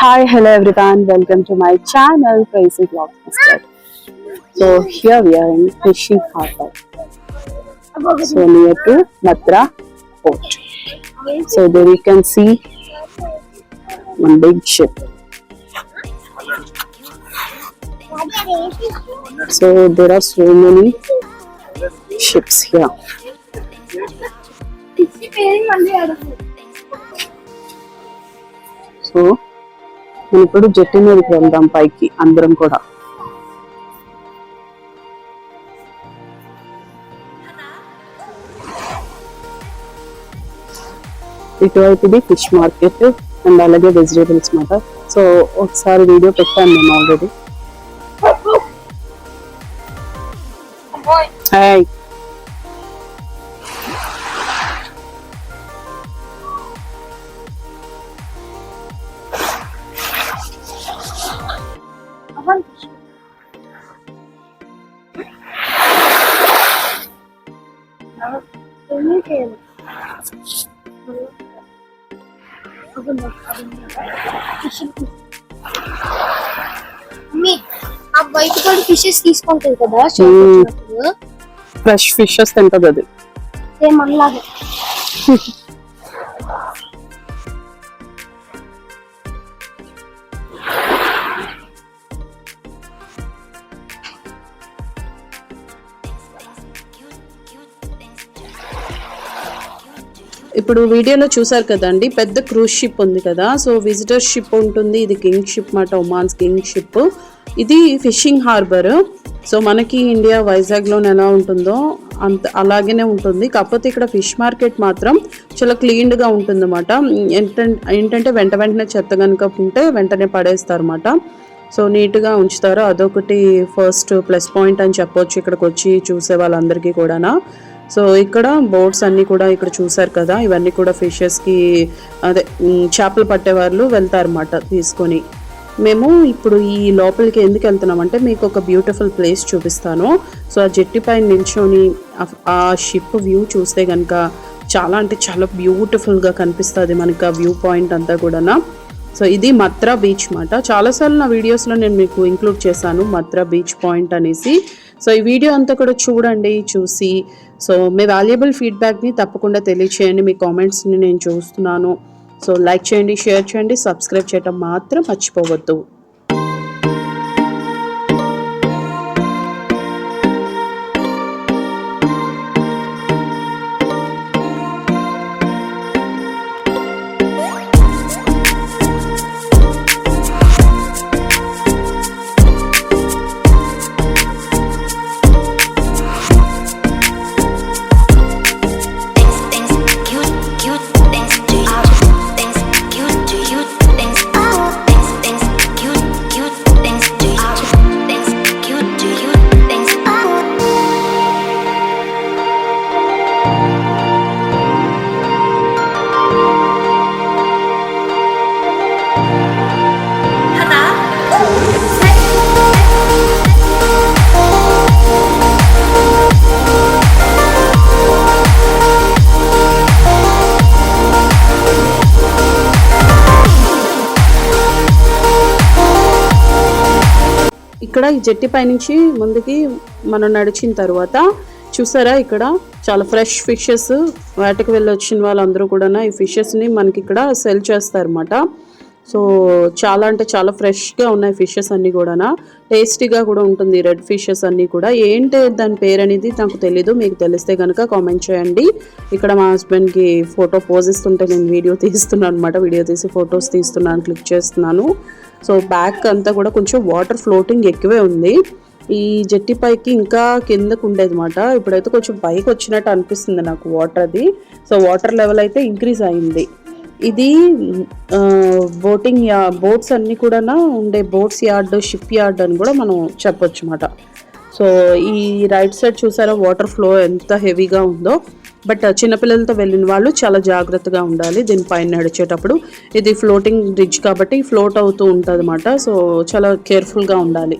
Hi, hello everyone. Welcome to my channel, Crazy Vlog Master. So here we are in Fishing Harbour. So near to Matra Port. So there you can see one big ship. So there are so many ships here. So మనం ఇప్పుడు జెట్టి మీదకి వెళ్దాం పైకి అందరం కూడా. ఇటువైపుది fish market and అలాగే vegetables మాట. So ఒకసారి వీడియో పెట్టాను నేను already. Hi white colour fishes తీసుకుంటారు కదా, ఫ్రెష్ ఫిషెస్ తింటది అది. మనలాగే ఇప్పుడు వీడియోలో చూసారు కదండి, పెద్ద క్రూజ్ షిప్ ఉంది కదా. సో విజిటర్ షిప్ ఉంటుంది, ఇది కింగ్ షిప్ మాట, ఒమాన్స్ కింగ్ షిప్. ఇది ఫిషింగ్ హార్బర్. సో మనకి ఇండియా వైజాగ్లో ఎలా ఉంటుందో అలాగనే ఉంటుంది. కాకపోతే ఇక్కడ ఫిష్ మార్కెట్ మాత్రం చాలా క్లీన్గా ఉంటుంది అన్నమాట. ఏంటంటే వెంటనే చెత్త కనుక ఉంటే వెంటనే పడేస్తారు అన్నమాట. సో నీట్గా ఉంచుతారు, అదొకటి ఫస్ట్ ప్లస్ పాయింట్ అని చెప్పొచ్చు ఇక్కడికి వచ్చి చూసే వాళ్ళందరికీ కూడా. సో ఇక్కడ బోట్స్ అన్నీ కూడా ఇక్కడ చూసారు కదా, ఇవన్నీ కూడా ఫిషెస్కి అదే చేపలు పట్టేవాళ్ళు వెళ్తారన్నమాట తీసుకొని. మేము ఇప్పుడు ఈ లోపలికి ఎందుకు వెళ్తున్నామంటే మీకు ఒక బ్యూటిఫుల్ ప్లేస్ చూపిస్తాను. సో ఆ జెట్టి పైన నిల్చొని ఆ షిప్ వ్యూ చూస్తే కనుక చాలా అంటే చాలా బ్యూటిఫుల్గా కనిపిస్తుంది మనకి ఆ వ్యూ పాయింట్ అంతా కూడా. సో ఇది మత్రా బీచ్ మాట. చాలాసార్లు నా వీడియోస్లో నేను మీకు ఇంక్లూడ్ చేశాను మత్రా బీచ్ పాయింట్ అనేసి. సో ఈ వీడియో అంతా కూడా చూడండి, చూసి సో మీ వాల్యుబుల్ ఫీడ్బ్యాక్ని తప్పకుండా తెలియచేయండి. మీ కామెంట్స్ని నేను చూస్తున్నాను. సో లైక్ చేయండి, షేర్ చేయండి, సబ్స్క్రైబ్ చేయడం మాత్రం మర్చిపోవద్దు. ఇక్కడ ఈ జెట్టి పైనుంచి ముందుకి మనం నడిచిన తర్వాత చూసారా, ఇక్కడ చాలా ఫ్రెష్ ఫిషెస్ వేటకు వెళ్ళి వచ్చిన వాళ్ళందరూ కూడా ఈ ఫిషెస్ని మనకి ఇక్కడ సెల్ చేస్తారన్నమాట. సో చాలా అంటే చాలా ఫ్రెష్గా ఉన్నాయి ఫిషెస్ అన్నీ కూడా, టేస్టీగా కూడా ఉంటుంది రెడ్ ఫిషెస్ అన్నీ కూడా. ఏంటి దాని పేరు అనేది నాకు తెలీదు, మీకు తెలిస్తే కనుక కామెంట్ చేయండి. ఇక్కడ మా హస్బెండ్కి ఫోటో పోజ్ ఇస్తుంటే నేను వీడియో తీస్తున్నాను అనమాట. వీడియో తీసి ఫొటోస్ తీస్తున్నాను, క్లిక్ చేస్తున్నాను. సో బ్యాక్ అంతా కూడా కొంచెం వాటర్ ఫ్లోటింగ్ ఎక్కువే ఉంది. ఈ జెట్టి పైకి ఇంకా కిందకు ఉండేది అనమాట. ఇప్పుడైతే కొంచెం పైకి వచ్చినట్టు అనిపిస్తుంది నాకు వాటర్ అది. సో వాటర్ లెవెల్ అయితే ఇంక్రీజ్ అయింది. ఇది బోట్స్ అన్నీ కూడా ఉండే బోట్స్ యార్డ్, షిప్ యార్డ్ అని కూడా మనం చెప్పొచ్చు అన్నమాట. సో ఈ రైట్ సైడ్ చూసారా వాటర్ ఫ్లో ఎంత హెవీగా ఉందో. బట్ చిన్నపిల్లలతో వెళ్ళిన వాళ్ళు చాలా జాగ్రత్తగా ఉండాలి దీనిపైన నడిచేటప్పుడు. ఇది ఫ్లోటింగ్ బ్రిడ్జ్ కాబట్టి ఫ్లోట్ అవుతూ ఉంటుంది అన్నమాట. సో చాలా కేర్ఫుల్గా ఉండాలి.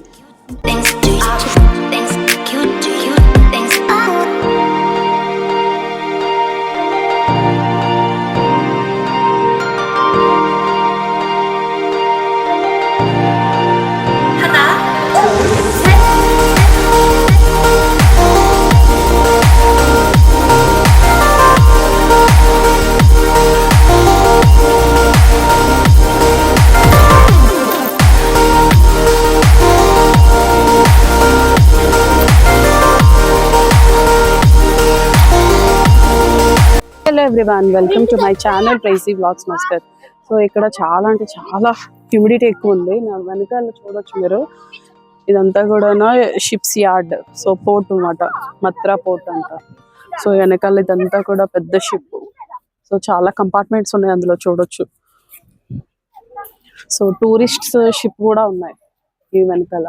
Hello everyone, welcome to my channel pricey blogs master. So ఇక్కడ చాలా అంటే చాలా హ్యూమిడిటీ ఎక్కువ ఉంది. నా వెనకాల చూడొచ్చు మీరు, ఇదంతా కూడా షిప్స్ యార్డ్. సో పోర్ట్ అన్నమాట, మత్రా పోర్ట్ అంట. సో వెనకాల ఇదంతా కూడా పెద్ద షిప్. సో చాలా కంపార్ట్మెంట్స్ ఉన్నాయి అందులో చూడొచ్చు. సో టూరిస్ట్స్ షిప్ కూడా ఉన్నాయి ఈ వెనకాల.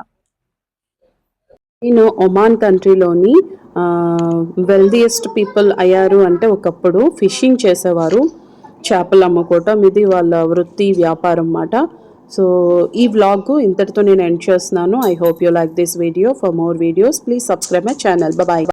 నేను ఒమాన్ కంట్రీలోని వెల్దియెస్ట్ పీపుల్ అయ్యారు అంటే ఒకప్పుడు ఫిషింగ్ చేసేవారు, చేపలు అమ్ముకోవటం ఇది వాళ్ళ వృత్తి వ్యాపారం అన్నమాట. సో ఈ వ్లాగ్ ఇంతటితో నేను ఎండ్ చేస్తున్నాను. I hope you like this video. For more videos please subscribe my channel. Bye.